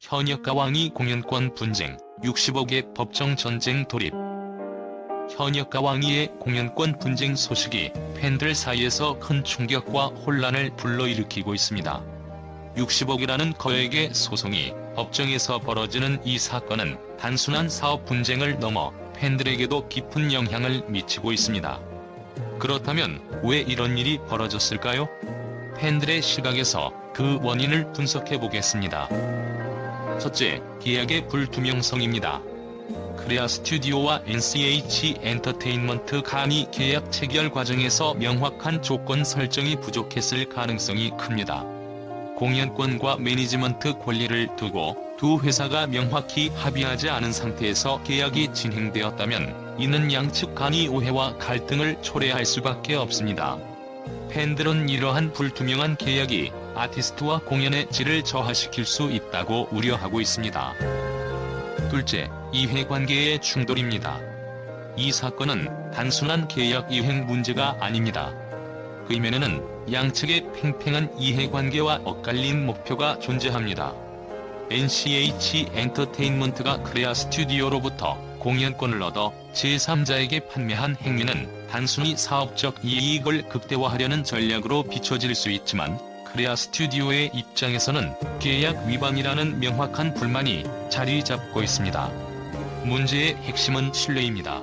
현역가 왕이 공연권 분쟁, 60억의 법정 전쟁 돌입. 현역가 왕이의 공연권 분쟁 소식이 팬들 사이에서 큰 충격과 혼란을 불러일으키고 있습니다. 60억이라는 거액의 소송이 법정에서 벌어지는 이 사건은 단순한 사업 분쟁을 넘어 팬들에게도 깊은 영향을 미치고 있습니다. 그렇다면 왜 이런 일이 벌어졌을까요? 팬들의 시각에서 그 원인을 분석해보겠습니다. 첫째, 계약의 불투명성입니다. 크레아 스튜디오와 NCH 엔터테인먼트 간의 계약 체결 과정에서 명확한 조건 설정이 부족했을 가능성이 큽니다. 공연권과 매니지먼트 권리를 두고 두 회사가 명확히 합의하지 않은 상태에서 계약이 진행되었다면 이는 양측 간의 오해와 갈등을 초래할 수밖에 없습니다. 팬들은 이러한 불투명한 계약이 아티스트와 공연의 질을 저하시킬 수 있다고 우려하고 있습니다. 둘째, 이해관계의 충돌입니다. 이 사건은 단순한 계약 이행 문제가 아닙니다. 그 이면에는 양측의 팽팽한 이해관계와 엇갈린 목표가 존재합니다. NCH 엔터테인먼트가 크레아 스튜디오로부터 공연권을 얻어 제3자에게 판매한 행위는 단순히 사업적 이익을 극대화하려는 전략으로 비춰질 수 있지만 크레아 스튜디오의 입장에서는 계약 위반이라는 명확한 불만이 자리 잡고 있습니다. 문제의 핵심은 신뢰입니다.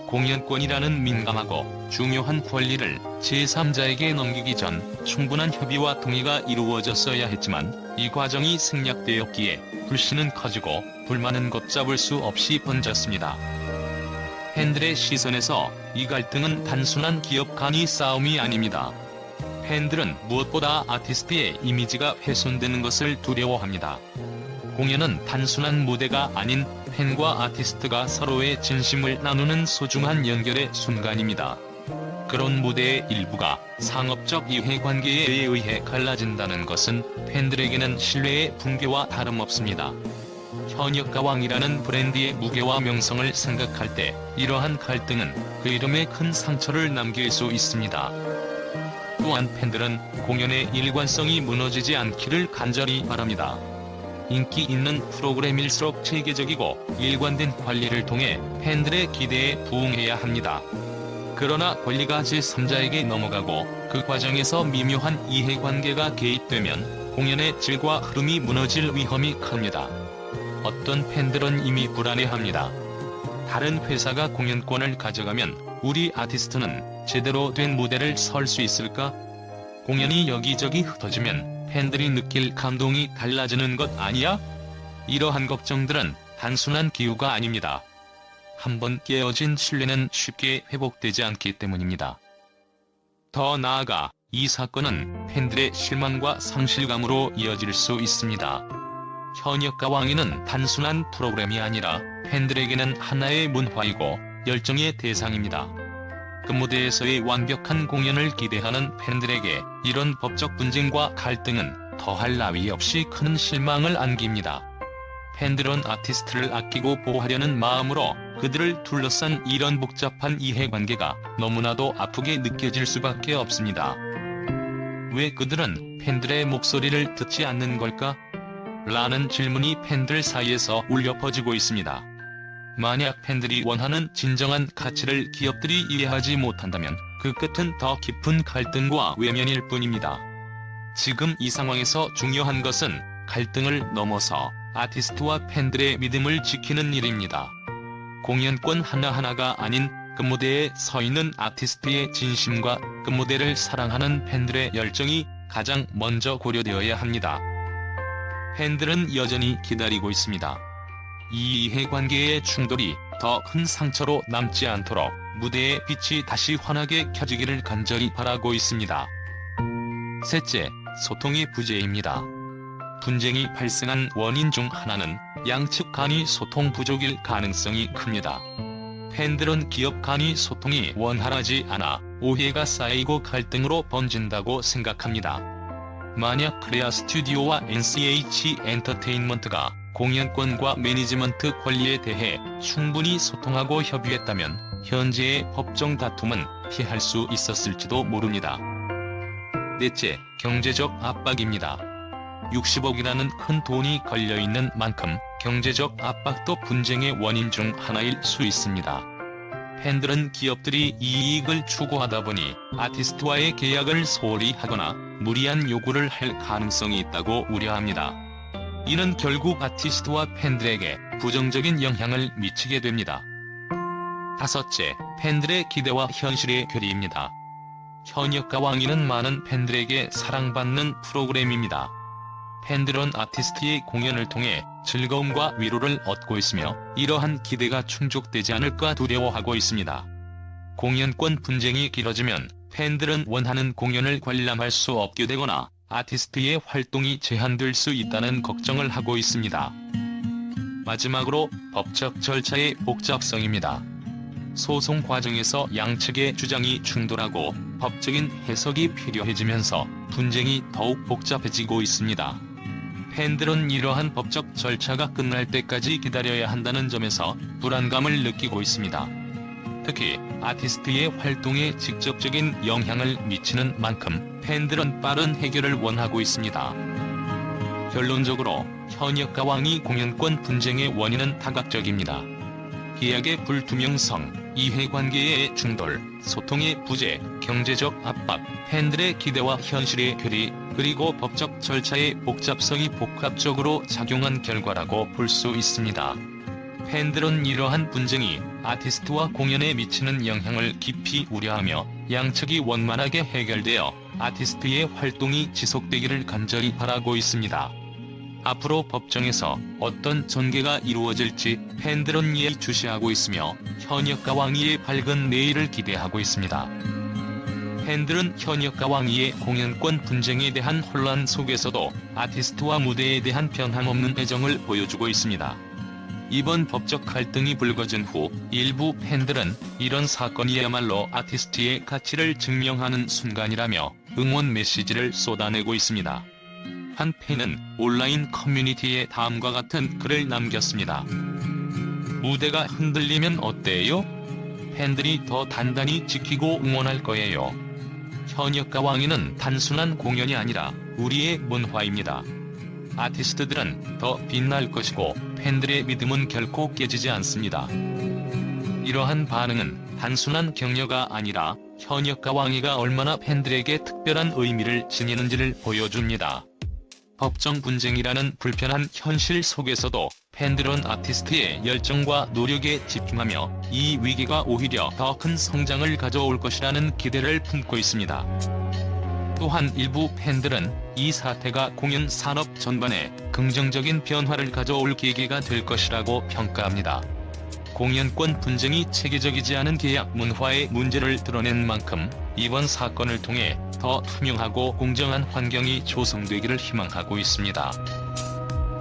공연권이라는 민감하고 중요한 권리를 제3자에게 넘기기 전 충분한 협의와 동의가 이루어졌어야 했지만 이 과정이 생략되었기에 불신은 커지고 불만은 걷잡을 수 없이 번졌습니다. 팬들의 시선에서 이 갈등은 단순한 기업 간의 싸움이 아닙니다. 팬들은 무엇보다 아티스트의 이미지가 훼손되는 것을 두려워합니다. 공연은 단순한 무대가 아닌 팬과 아티스트가 서로의 진심을 나누는 소중한 연결의 순간입니다. 그런 무대의 일부가 상업적 이해관계에 의해 갈라진다는 것은 팬들에게는 신뢰의 붕괴와 다름없습니다. 현역가 왕이라는 브랜드의 무게와 명성을 생각할 때 이러한 갈등은 그 이름에 큰 상처를 남길 수 있습니다. 또한 팬들은 공연의 일관성이 무너지지 않기를 간절히 바랍니다. 인기 있는 프로그램일수록 체계적이고 일관된 관리를 통해 팬들의 기대에 부응해야 합니다. 그러나 권리가 제3자에게 넘어가고 그 과정에서 미묘한 이해관계가 개입되면 공연의 질과 흐름이 무너질 위험이 큽니다. 어떤 팬들은 이미 불안해합니다. 다른 회사가 공연권을 가져가면 우리 아티스트는 제대로 된 무대를 설 수 있을까? 공연이 여기저기 흩어지면 팬들이 느낄 감동이 달라지는 것 아니야? 이러한 걱정들은 단순한 기우가 아닙니다. 한번 깨어진 신뢰는 쉽게 회복되지 않기 때문입니다. 더 나아가 이 사건은 팬들의 실망과 상실감으로 이어질 수 있습니다. 현역가 왕위는 단순한 프로그램이 아니라 팬들에게는 하나의 문화이고 열정의 대상입니다. 그 무대에서의 완벽한 공연을 기대하는 팬들에게 이런 법적 분쟁과 갈등은 더할 나위 없이 큰 실망을 안깁니다. 팬들은 아티스트를 아끼고 보호하려는 마음으로 그들을 둘러싼 이런 복잡한 이해관계가 너무나도 아프게 느껴질 수밖에 없습니다. 왜 그들은 팬들의 목소리를 듣지 않는 걸까? 라는 질문이 팬들 사이에서 울려 퍼지고 있습니다. 만약 팬들이 원하는 진정한 가치를 기업들이 이해하지 못한다면 그 끝은 더 깊은 갈등과 외면일 뿐입니다. 지금 이 상황에서 중요한 것은 갈등을 넘어서 아티스트와 팬들의 믿음을 지키는 일입니다. 공연권 하나하나가 아닌 그 무대에 서 있는 아티스트의 진심과 그 무대를 사랑하는 팬들의 열정이 가장 먼저 고려되어야 합니다. 팬들은 여전히 기다리고 있습니다. 이 이해관계의 충돌이 더 큰 상처로 남지 않도록 무대의 빛이 다시 환하게 켜지기를 간절히 바라고 있습니다. 셋째, 소통의 부재입니다. 분쟁이 발생한 원인 중 하나는 양측 간의 소통 부족일 가능성이 큽니다. 팬들은 기업 간의 소통이 원활하지 않아 오해가 쌓이고 갈등으로 번진다고 생각합니다. 만약 크레아 스튜디오와 NCH 엔터테인먼트가 공연권과 매니지먼트 권리에 대해 충분히 소통하고 협의했다면 현재의 법정 다툼은 피할 수 있었을지도 모릅니다. 넷째, 경제적 압박입니다. 60억이라는 큰 돈이 걸려있는 만큼 경제적 압박도 분쟁의 원인 중 하나일 수 있습니다. 팬들은 기업들이 이익을 추구하다 보니 아티스트와의 계약을 소홀히 하거나 무리한 요구를 할 가능성이 있다고 우려합니다. 이는 결국 아티스트와 팬들에게 부정적인 영향을 미치게 됩니다. 다섯째, 팬들의 기대와 현실의 괴리입니다. 현역가왕이는 많은 팬들에게 사랑받는 프로그램입니다. 팬들은 아티스트의 공연을 통해 즐거움과 위로를 얻고 있으며 이러한 기대가 충족되지 않을까 두려워하고 있습니다. 공연권 분쟁이 길어지면 팬들은 원하는 공연을 관람할 수 없게 되거나 아티스트의 활동이 제한될 수 있다는 걱정을 하고 있습니다. 마지막으로 법적 절차의 복잡성입니다. 소송 과정에서 양측의 주장이 충돌하고 법적인 해석이 필요해지면서 분쟁이 더욱 복잡해지고 있습니다. 팬들은 이러한 법적 절차가 끝날 때까지 기다려야 한다는 점에서 불안감을 느끼고 있습니다. 특히 아티스트의 활동에 직접적인 영향을 미치는 만큼 팬들은 빠른 해결을 원하고 있습니다. 결론적으로 현역가왕이 공연권 분쟁의 원인은 다각적입니다. 계약의 불투명성, 이해관계의 충돌, 소통의 부재, 경제적 압박, 팬들의 기대와 현실의 괴리, 그리고 법적 절차의 복잡성이 복합적으로 작용한 결과라고 볼 수 있습니다. 팬들은 이러한 분쟁이 아티스트와 공연에 미치는 영향을 깊이 우려하며 양측이 원만하게 해결되어 아티스트의 활동이 지속되기를 간절히 바라고 있습니다. 앞으로 법정에서 어떤 전개가 이루어질지 팬들은 예의주시하고 있으며 현역가왕이의 밝은 내일을 기대하고 있습니다. 팬들은 현역가왕이의 공연권 분쟁에 대한 혼란 속에서도 아티스트와 무대에 대한 변함없는 애정을 보여주고 있습니다. 이번 법적 갈등이 불거진 후 일부 팬들은 이런 사건이야말로 아티스트의 가치를 증명하는 순간이라며 응원 메시지를 쏟아내고 있습니다. 한 팬은 온라인 커뮤니티에 다음과 같은 글을 남겼습니다. 무대가 흔들리면 어때요? 팬들이 더 단단히 지키고 응원할 거예요. 현역가왕이는 단순한 공연이 아니라 우리의 문화입니다. 아티스트들은 더 빛날 것이고 팬들의 믿음은 결코 깨지지 않습니다. 이러한 반응은 단순한 격려가 아니라 현역가왕이가 얼마나 팬들에게 특별한 의미를 지니는지를 보여줍니다. 법정 분쟁이라는 불편한 현실 속에서도 팬들은 아티스트의 열정과 노력에 집중하며 이 위기가 오히려 더 큰 성장을 가져올 것이라는 기대를 품고 있습니다. 또한 일부 팬들은 이 사태가 공연 산업 전반에 긍정적인 변화를 가져올 계기가 될 것이라고 평가합니다. 공연권 분쟁이 체계적이지 않은 계약 문화의 문제를 드러낸 만큼 이번 사건을 통해 더 투명하고 공정한 환경이 조성되기를 희망하고 있습니다.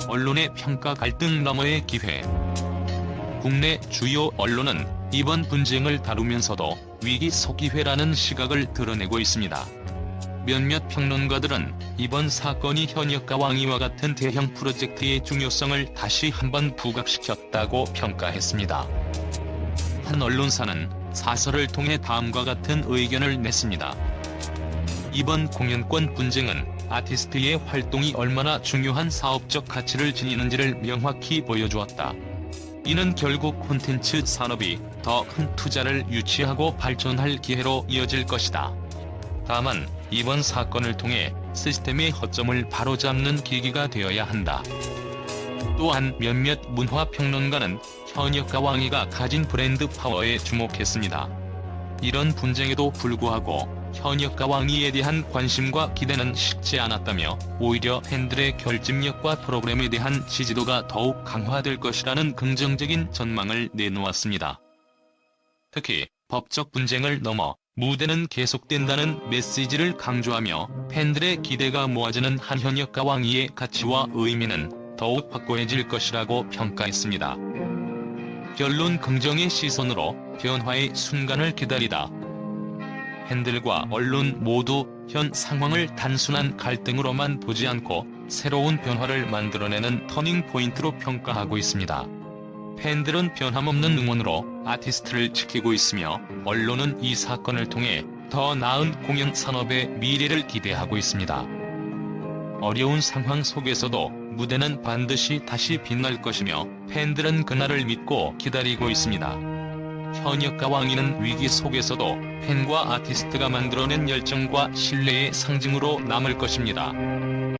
언론의 평가 갈등 너머의 기회. 국내 주요 언론은 이번 분쟁을 다루면서도 위기 속 기회라는 시각을 드러내고 있습니다. 몇몇 평론가들은 이번 사건이 현역가왕이와 같은 대형 프로젝트의 중요성을 다시 한번 부각시켰다고 평가했습니다. 한 언론사는 사설을 통해 다음과 같은 의견을 냈습니다. 이번 공연권 분쟁은 아티스트의 활동이 얼마나 중요한 사업적 가치를 지니는지를 명확히 보여주었다. 이는 결국 콘텐츠 산업이 더 큰 투자를 유치하고 발전할 기회로 이어질 것이다. 다만 이번 사건을 통해 시스템의 허점을 바로잡는 계기가 되어야 한다. 또한 몇몇 문화평론가는 현역가왕이가 가진 브랜드 파워에 주목했습니다. 이런 분쟁에도 불구하고 현역가왕이에 대한 관심과 기대는 식지 않았다며 오히려 팬들의 결집력과 프로그램에 대한 지지도가 더욱 강화될 것이라는 긍정적인 전망을 내놓았습니다. 특히 법적 분쟁을 넘어 무대는 계속된다는 메시지를 강조하며 팬들의 기대가 모아지는 한 현역가왕이의 가치와 의미는 더욱 확고해질 것이라고 평가했습니다. 결론 긍정의 시선으로 변화의 순간을 기다리다. 팬들과 언론 모두 현 상황을 단순한 갈등으로만 보지 않고 새로운 변화를 만들어내는 터닝 포인트로 평가하고 있습니다. 팬들은 변함없는 응원으로 아티스트를 지키고 있으며 언론은 이 사건을 통해 더 나은 공연 산업의 미래를 기대하고 있습니다. 어려운 상황 속에서도 무대는 반드시 다시 빛날 것이며 팬들은 그날을 믿고 기다리고 있습니다. 현역가 왕이는 위기 속에서도 팬과 아티스트가 만들어낸 열정과 신뢰의 상징으로 남을 것입니다.